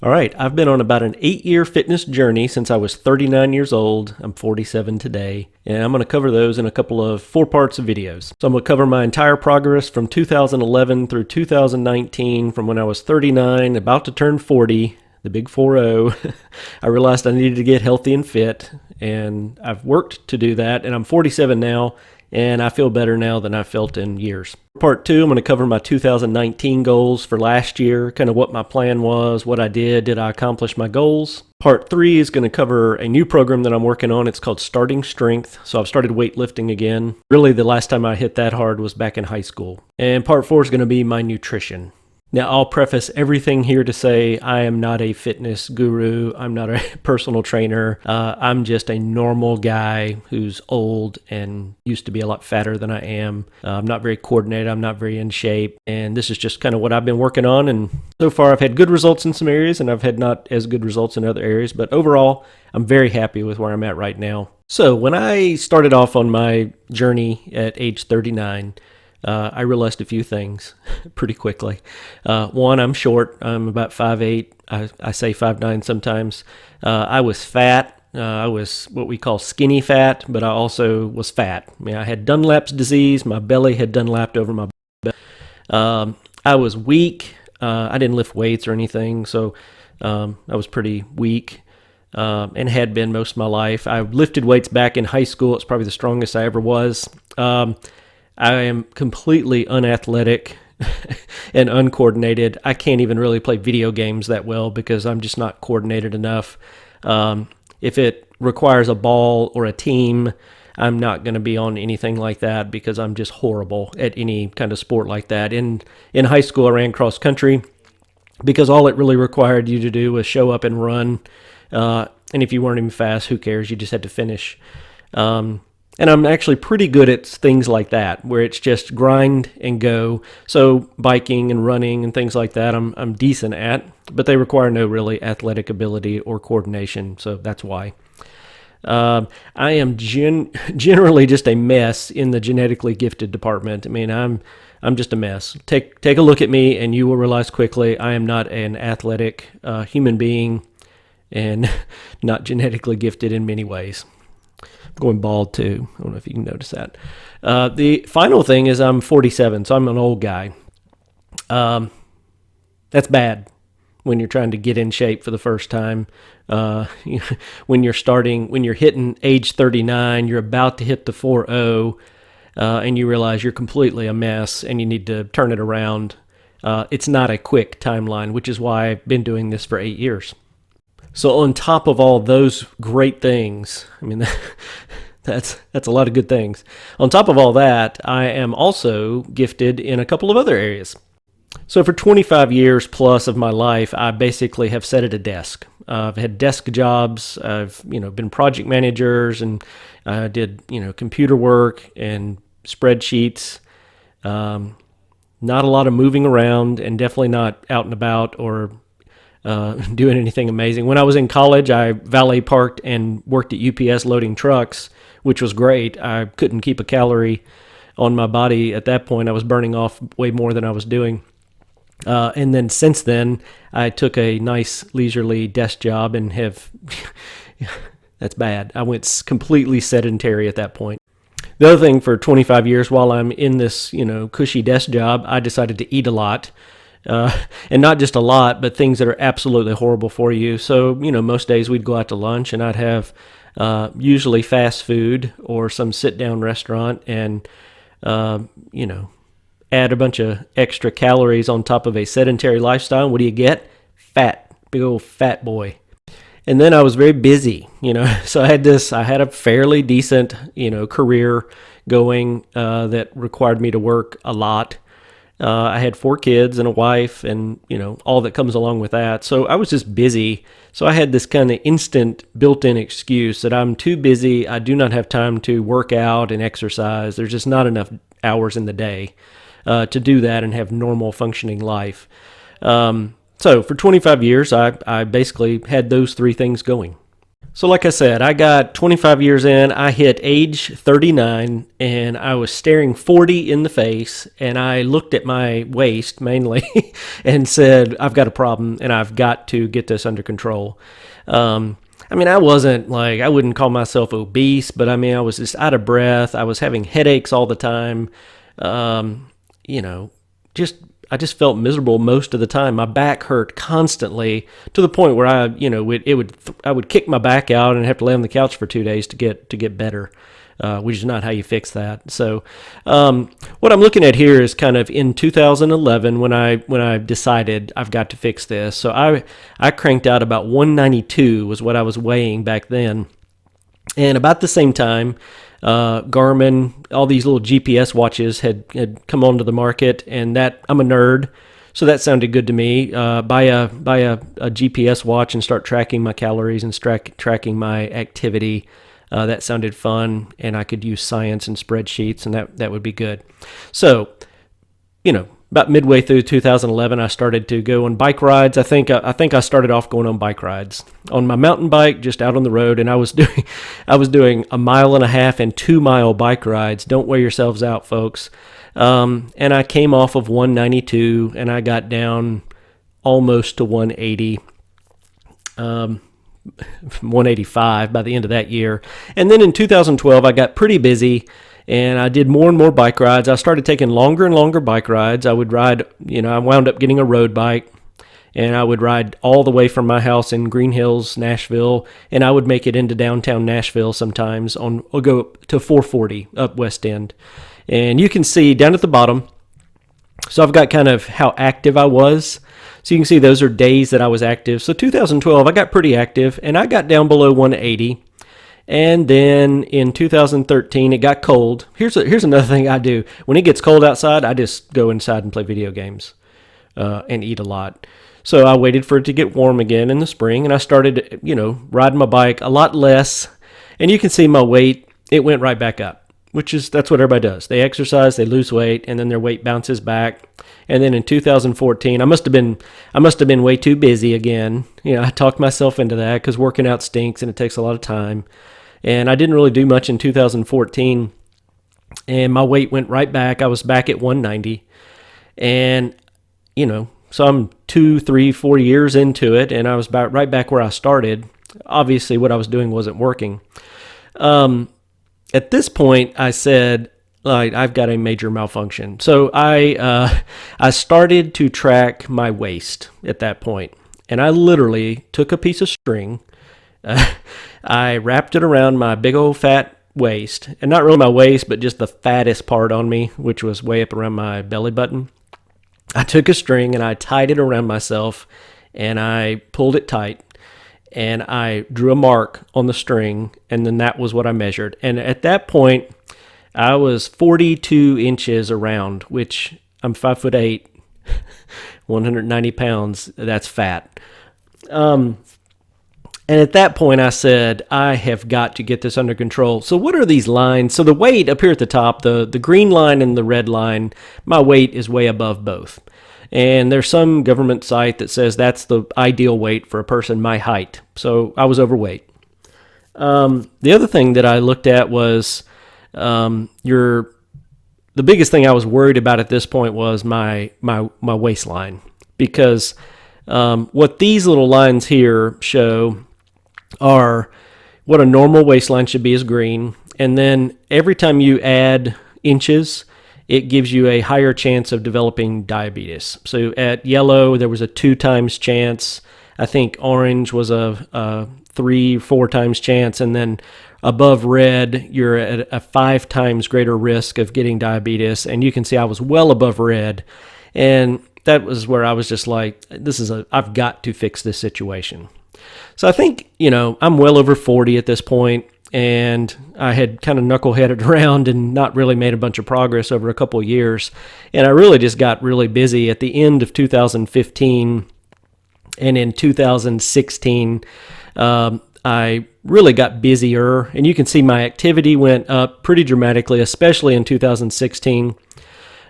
All right, I've been on about an 8-year fitness journey since I was 39 years old. I'm 47 today, and I'm going to cover those in a couple of 4 parts of videos. So I'm going to cover my entire progress from 2011 through 2019, from when I was 39, about to turn 40, the big 40. I realized I needed to get healthy and fit, and I've worked to do that, and I'm 47 now, and I feel better now than I felt in years. Part 2, I'm going to cover my 2019 goals for last year, kind of what my plan was, what I did I accomplish my goals. Part 3 is going to cover a new program that I'm working on. It's called Starting Strength. So I've started weightlifting again. Really, the last time I hit that hard was back in high school. And part 4 is going to be my nutrition. Now, I'll preface everything here to say I am not a fitness guru. I'm not a personal trainer. I'm just a normal guy who's old and used to be a lot fatter than I am. I'm not very coordinated. I'm not very in shape. And this is just kind of what I've been working on. And so far, I've had good results in some areas, and I've had not as good results in other areas. But overall, I'm very happy with where I'm at right now. So when I started off on my journey at age 39, I realized a few things pretty quickly. One, I'm short. I'm about 5'8". I say 5'9" sometimes. I was fat. I was what we call skinny fat, but I also was fat. I mean, I had Dunlap's disease. My belly had Dunlapped over my belly. I was weak. I didn't lift weights or anything, so I was pretty weak. And had been most of my life. I lifted weights back in high school. It's probably the strongest I ever was. I am completely unathletic and uncoordinated. I can't even really play video games that well because I'm just not coordinated enough. If it requires a ball or a team, I'm not going to be on anything like that because I'm just horrible at any kind of sport like that. In high school, I ran cross country because all it really required you to do was show up and run. And if you weren't even fast, who cares? You just had to finish. And I'm actually pretty good at things like that, where it's just grind and go. So biking and running and things like that, I'm decent at, but they require no really athletic ability or coordination. So that's why. I am generally just a mess in the genetically gifted department. I mean, I'm just a mess. Take a look at me, and you will realize quickly I am not an athletic human being, and not genetically gifted in many ways. Going bald too. I don't know if you can notice that. The final thing is I'm 47, so I'm an old guy. That's bad when you're trying to get in shape for the first time. When you're hitting age 39, you're about to hit the 40, and you realize you're completely a mess and you need to turn it around. It's not a quick timeline, which is why I've been doing this for 8 years. So on top of all those great things, I mean, that's a lot of good things. On top of all that, I am also gifted in a couple of other areas. So for 25 years plus of my life, I basically have sat at a desk. I've had desk jobs. I've been project managers, and I did computer work and spreadsheets. Not a lot of moving around, and definitely not out and about or doing anything amazing. When I was in college, I valet parked and worked at UPS loading trucks, which was great. I couldn't keep a calorie on my body at that point. I was burning off way more than I was doing. And then since then, I took a nice leisurely desk job and have, that's bad. I went completely sedentary at that point. The other thing, for 25 years while I'm in this, cushy desk job, I decided to eat a lot. And not just a lot, but things that are absolutely horrible for you. So, most days we'd go out to lunch, and I'd have usually fast food or some sit-down restaurant, and, add a bunch of extra calories on top of a sedentary lifestyle. What do you get? Fat. Big old fat boy. And then I was very busy, so I had a fairly decent, career going that required me to work a lot. I had 4 kids and a wife and, all that comes along with that. So I was just busy. So I had this kind of instant built-in excuse that I'm too busy. I do not have time to work out and exercise. There's just not enough hours in the day to do that and have normal functioning life. So for 25 years, I basically had those 3 things going. So like I said, I got 25 years in, I hit age 39, and I was staring 40 in the face, and I looked at my waist mainly and said, I've got a problem, and I've got to get this under control. I mean, I wasn't like, I wouldn't call myself obese, but I mean, I was just out of breath. I was having headaches all the time. You know, just I just felt miserable most of the time. My back hurt constantly to the point where I would kick my back out and have to lay on the couch for 2 days to get better, which is not how you fix that. So, what I'm looking at here is kind of in 2011 when I decided I've got to fix this. So I cranked out about 192 was what I was weighing back then, and about the same time, Garmin, all these little GPS watches had come onto the market, and that I'm a nerd, so that sounded good to me. Buy a GPS watch and start tracking my calories and tracking my activity. That sounded fun, and I could use science and spreadsheets, and that would be good. So, about midway through 2011, I started to go on bike rides. I think I started off going on bike rides on my mountain bike, just out on the road, and I was doing 1.5 mile and 2 mile bike rides. Don't wear yourselves out, folks. And I came off of 192, and I got down almost to 180. 185 by the end of that year. And then in 2012, I got pretty busy, and I did more and more bike rides. I started taking longer and longer bike rides. I would ride, I wound up getting a road bike, and I would ride all the way from my house in Green Hills, Nashville, and I would make it into downtown Nashville sometimes. I'll go to 440 up West End. And you can see down at the bottom, so I've got kind of how active I was. So you can see those are days that I was active. So 2012, I got pretty active, and I got down below 180. And then in 2013, it got cold. Here's another thing I do. When it gets cold outside, I just go inside and play video games and eat a lot. So I waited for it to get warm again in the spring, and I started, riding my bike a lot less. And you can see my weight, it went right back up, that's what everybody does. They exercise, they lose weight, and then their weight bounces back. And then in 2014, I must have been way too busy again. I talked myself into that because working out stinks and it takes a lot of time. And I didn't really do much in 2014, and my weight went right back. I was back at 190, and so I'm 2, 3, 4 years into it, and I was right back where I started. Obviously, what I was doing wasn't working. At this point, I said, I've got a major malfunction. So I started to track my waist at that point, and I literally took a piece of string. I wrapped it around my big old fat waist, and not really my waist, but just the fattest part on me, which was way up around my belly button. I took a string and I tied it around myself, and I pulled it tight, and I drew a mark on the string, and then that was what I measured. And at that point, I was 42 inches around, which I'm 5'8", 190 pounds. That's fat. And at that point, I said, I have got to get this under control. So what are these lines? So the weight up here at the top, the green line and the red line, my weight is way above both. And there's some government site that says that's the ideal weight for a person my height. So I was overweight. The other thing that I looked at was the biggest thing I was worried about at this point was my waistline. Because what these little lines here show are what a normal waistline should be is green, and then every time you add inches, it gives you a higher chance of developing diabetes. So at yellow, there was a 2 times chance. I think orange was a 3, 4 times chance, and then above red, you're at a 5 times greater risk of getting diabetes. And you can see I was well above red, and that was where I was just like, I've got to fix this situation. So I think, I'm well over 40 at this point, and I had kind of knuckleheaded around and not really made a bunch of progress over a couple of years. And I really just got really busy at the end of 2015, and in 2016, I really got busier, and you can see my activity went up pretty dramatically, especially in 2016.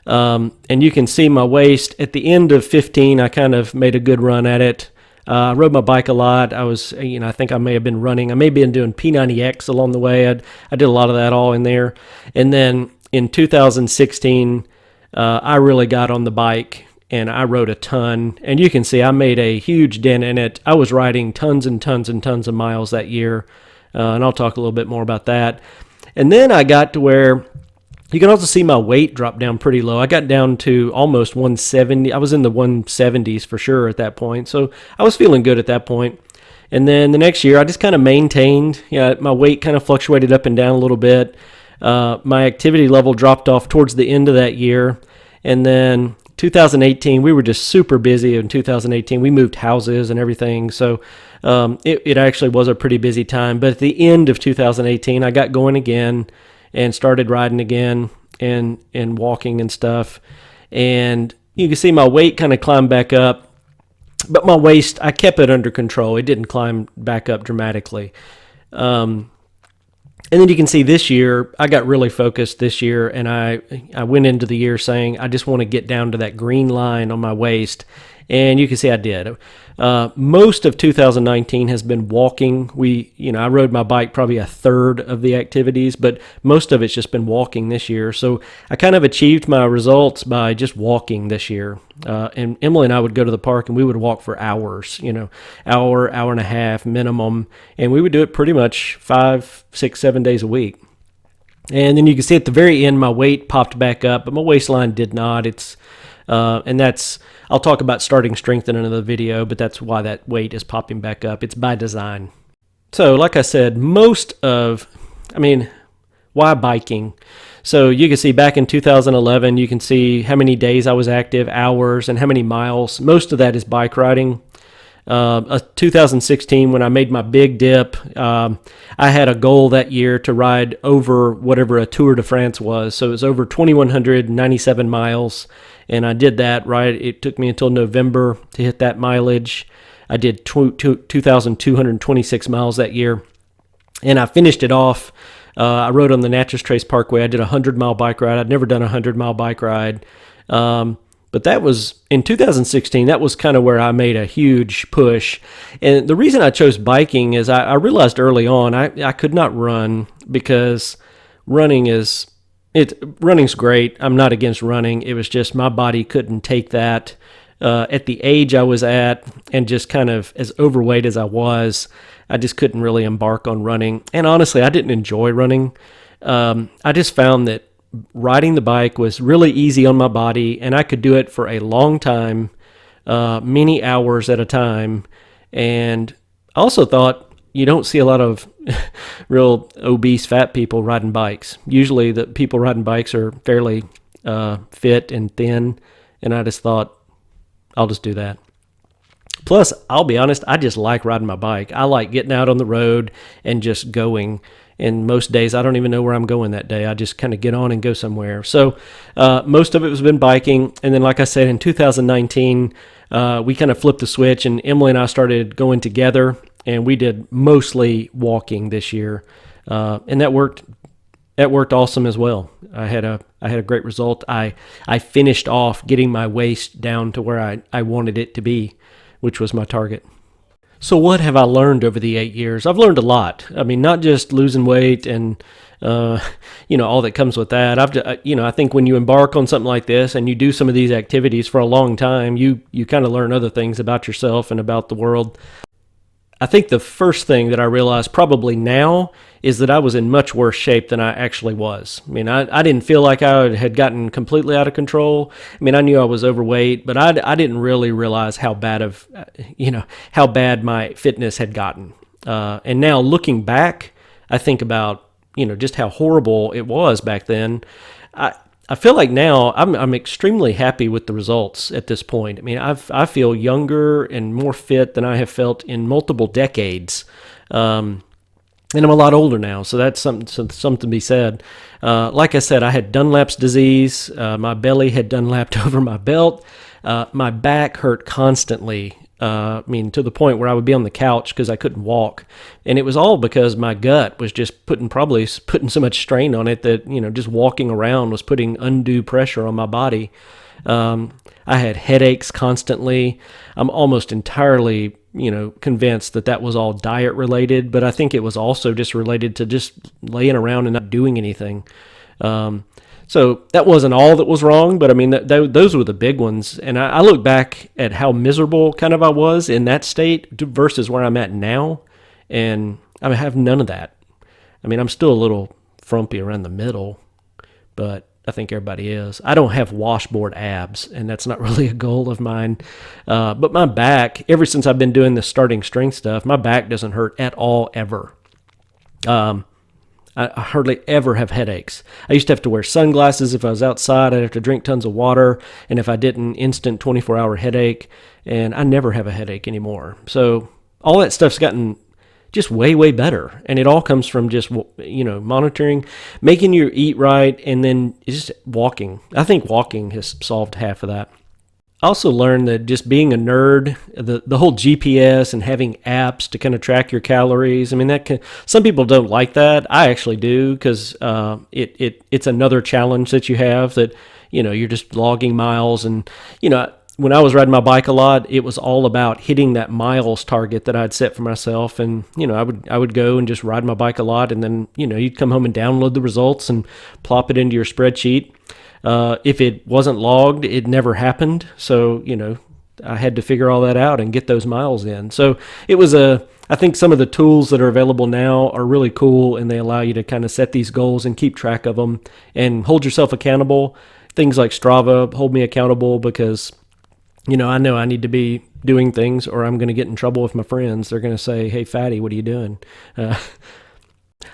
And you can see my waist at the end of 15, I kind of made a good run at it. I rode my bike a lot. I was, I think I may have been running. I may have been doing P90X along the way. I did a lot of that all in there. And then in 2016, I really got on the bike and I rode a ton. And you can see I made a huge dent in it. I was riding tons and tons and tons of miles that year. And I'll talk a little bit more about that. And then I got to where you can also see my weight drop down pretty low. I got down to almost 170. I was in the 170s for sure at that point. So I was feeling good at that point. And then the next year, I just kind of maintained. My weight kind of fluctuated up and down a little bit. My activity level dropped off towards the end of that year. And then 2018, we were just super busy in 2018. We moved houses and everything. So it actually was a pretty busy time. But at the end of 2018, I got going again and started riding again and walking and stuff. And you can see my weight kind of climbed back up. But my waist, I kept it under control. It didn't climb back up dramatically. And then you can see this year, I got really focused this year, and I went into the year saying, I just want to get down to that green line on my waist. And you can see I did. Most of 2019 has been walking. I rode my bike probably a third of the activities, but most of it's just been walking this year. So I kind of achieved my results by just walking this year. And Emily and I would go to the park and we would walk for hours, hour and a half minimum. And we would do it pretty much 5, 6, 7 days a week. And then you can see at the very end, my weight popped back up, but my waistline did not. I'll talk about starting strength in another video, but that's why that weight is popping back up. It's by design. So like I said, why biking? So you can see back in 2011, you can see how many days I was active, hours, and how many miles. Most of that is bike riding. 2016, when I made my big dip, I had a goal that year to ride over whatever a Tour de France was. So it was over 2,197 miles. And I did that, right? It took me until November to hit that mileage. I did 2,226 miles that year. And I finished it off. I rode on the Natchez Trace Parkway. I did a 100-mile bike ride. I'd never done a 100-mile bike ride. But that was, in 2016, that was kind of where I made a huge push. And the reason I chose biking is I realized early on I could not run because running's great. I'm not against running. It was just my body couldn't take that. At the age I was at and just kind of as overweight as I was, I just couldn't really embark on running. And honestly, I didn't enjoy running. I just found that riding the bike was really easy on my body, and I could do it for a long time, many hours at a time. And I also thought you don't see a lot of real obese fat people riding bikes. Usually the people riding bikes are fairly fit and thin, and I just thought, I'll just do that. Plus, I'll be honest, I just like riding my bike. I like getting out on the road and just going. And most days, I don't even know where I'm going that day. I just kind of get on and go somewhere. So most of it has been biking. And then, like I said, in 2019, we kind of flipped the switch, and Emily and I started going together, and we did mostly walking this year. And that worked. That worked awesome as well. I had a great result. I finished off getting my waist down to where I wanted it to be, which was my target. So what have I learned over the 8 years? I've learned a lot. I mean, not just losing weight and, all that comes with that. I think when you embark on something like this and you do some of these activities for a long time, you kind of learn other things about yourself and about the world. I think the first thing that I realized probably now is that I was in much worse shape than I actually was. I mean, I didn't feel like I had gotten completely out of control. I mean, I knew I was overweight, but I didn't really realize how bad my fitness had gotten. And now looking back, I think about, just how horrible it was back then. I feel like now I'm extremely happy with the results at this point. I mean, I feel younger and more fit than I have felt in multiple decades. And I'm a lot older now, so that's something to be said. Like I said, I had Dunlap's disease. My belly had Dunlapped over my belt. My back hurt constantly. To the point where I would be on the couch because I couldn't walk. And it was all because my gut was just putting so much strain on it that, just walking around was putting undue pressure on my body. I had headaches constantly. I'm almost entirely convinced that that was all diet related, but I think it was also just related to just laying around and not doing anything. So that wasn't all that was wrong, but I mean, those were the big ones. And I look back at how miserable kind of I was in that state versus where I'm at now, and I have none of that. I mean, I'm still a little frumpy around the middle, but I think everybody is. I don't have washboard abs, and that's not really a goal of mine. But my back, ever since I've been doing this starting strength stuff, my back doesn't hurt at all, ever. I hardly ever have headaches. I used to have to wear sunglasses if I was outside. I'd have to drink tons of water, and if I didn't, instant 24-hour headache, and I never have a headache anymore. So all that stuff's gotten just way, way better, and it all comes from just, monitoring, making you eat right, and then just walking. I think walking has solved half of that. I also learned that just being a nerd, the whole GPS and having apps to kind of track your calories. I mean, some people don't like that. I actually do, because it's another challenge that you have, that you're just logging miles. And when I was riding my bike a lot, it was all about hitting that miles target that I'd set for myself. And I would go and just ride my bike a lot, and then you'd come home and download the results and plop it into your spreadsheet. If it wasn't logged, it never happened. So, I had to figure all that out and get those miles in. So I think some of the tools that are available now are really cool, and they allow you to kind of set these goals and keep track of them and hold yourself accountable. Things like Strava hold me accountable, because, I know I need to be doing things, or I'm going to get in trouble with my friends. They're going to say, "Hey, fatty, what are you doing?"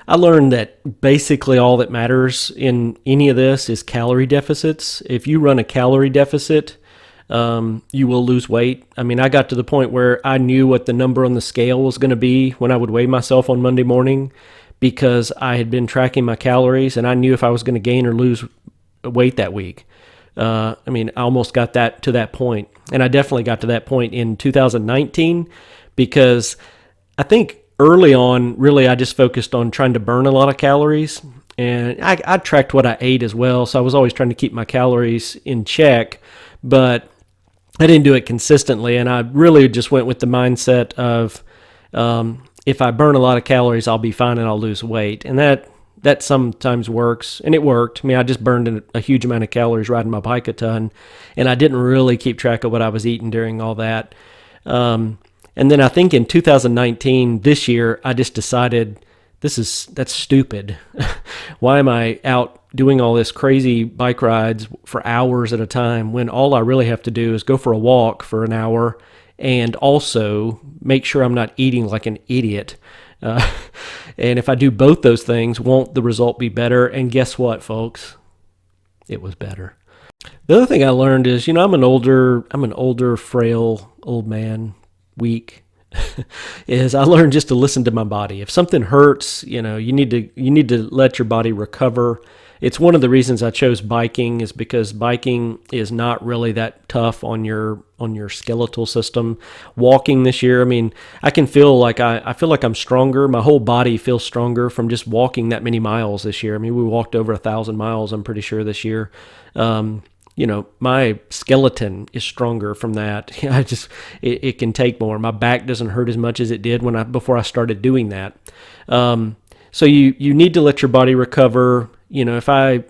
I learned that basically all that matters in any of this is calorie deficits. If you run a calorie deficit, you will lose weight. I mean, I got to the point where I knew what the number on the scale was going to be when I would weigh myself on Monday morning, because I had been tracking my calories, and I knew if I was going to gain or lose weight that week. I almost got to that point, and I definitely got to that point in 2019, because I think early on, really, I just focused on trying to burn a lot of calories, and I tracked what I ate as well, so I was always trying to keep my calories in check, but I didn't do it consistently, and I really just went with the mindset of, if I burn a lot of calories, I'll be fine and I'll lose weight, and that sometimes works, and it worked. I mean, I just burned a huge amount of calories riding my bike a ton, and I didn't really keep track of what I was eating during all that. And then I think in 2019, this year, I just decided that's stupid. Why am I out doing all this crazy bike rides for hours at a time, when all I really have to do is go for a walk for an hour and also make sure I'm not eating like an idiot. And if I do both those things, won't the result be better? And guess what, folks? It was better. The other thing I learned is, I'm an older, frail old man, weak, is I learned just to listen to my body. If something hurts, you need to let your body recover. It's one of the reasons I chose biking, is because biking is not really that tough on your skeletal system. Walking this year, I can feel like I feel like I'm stronger. My whole body feels stronger from just walking that many miles this year. We walked over 1,000 miles, I'm pretty sure, this year. My skeleton is stronger from that. It can take more. My back doesn't hurt as much as it did before I started doing that. So you need to let your body recover. If I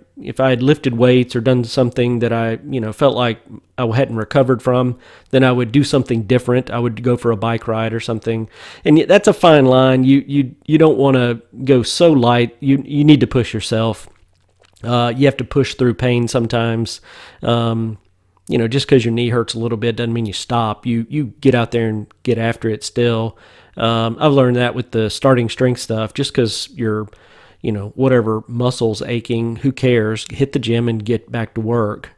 had lifted weights or done something that I, felt like I hadn't recovered from, then I would do something different. I would go for a bike ride or something. And that's a fine line. You don't want to go so light. You need to push yourself. You have to push through pain sometimes. Just because your knee hurts a little bit doesn't mean you stop. You get out there and get after it still. I've learned that with the starting strength stuff. Just because you're, whatever, muscles aching, who cares? Hit the gym and get back to work.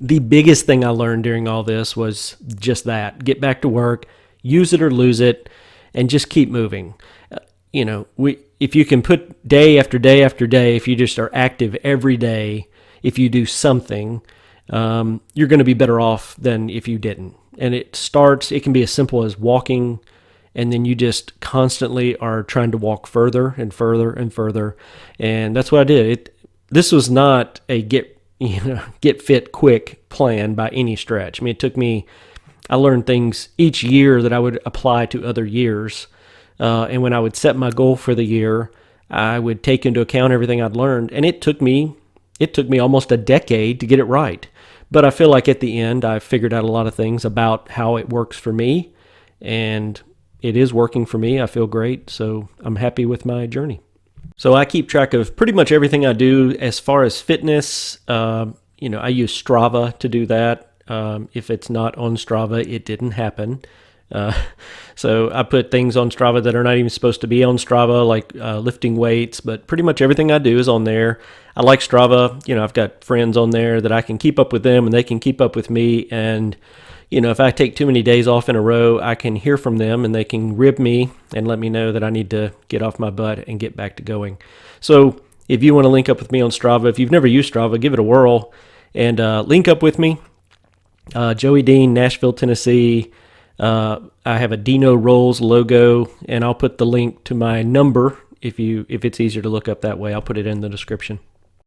The biggest thing I learned during all this was just that. Get back to work, use it or lose it, and just keep moving. If you can put day after day after day, if you just are active every day, if you do something, you're going to be better off than if you didn't. And it can be as simple as walking, and then you just constantly are trying to walk further and further and further. And that's what I did. This was not a get fit quick plan by any stretch. It took me I learned things each year that I would apply to other years. And when I would set my goal for the year, I would take into account everything I'd learned. And it took me almost a decade to get it right. But I feel like at the end, I figured out a lot of things about how it works for me. And it is working for me. I feel great. So I'm happy with my journey. So I keep track of pretty much everything I do as far as fitness. I use Strava to do that. If it's not on Strava, it didn't happen. So I put things on Strava that are not even supposed to be on Strava, like lifting weights, but pretty much everything I do is on there. I like Strava. I've got friends on there that I can keep up with them and they can keep up with me. And, if I take too many days off in a row, I can hear from them and they can rib me and let me know that I need to get off my butt and get back to going. So if you want to link up with me on Strava, if you've never used Strava, give it a whirl and link up with me. Joey Dean, Nashville, Tennessee. I have a DeanoRolls logo, and I'll put the link to my number if it's easier to look up that way. I'll put it in the description.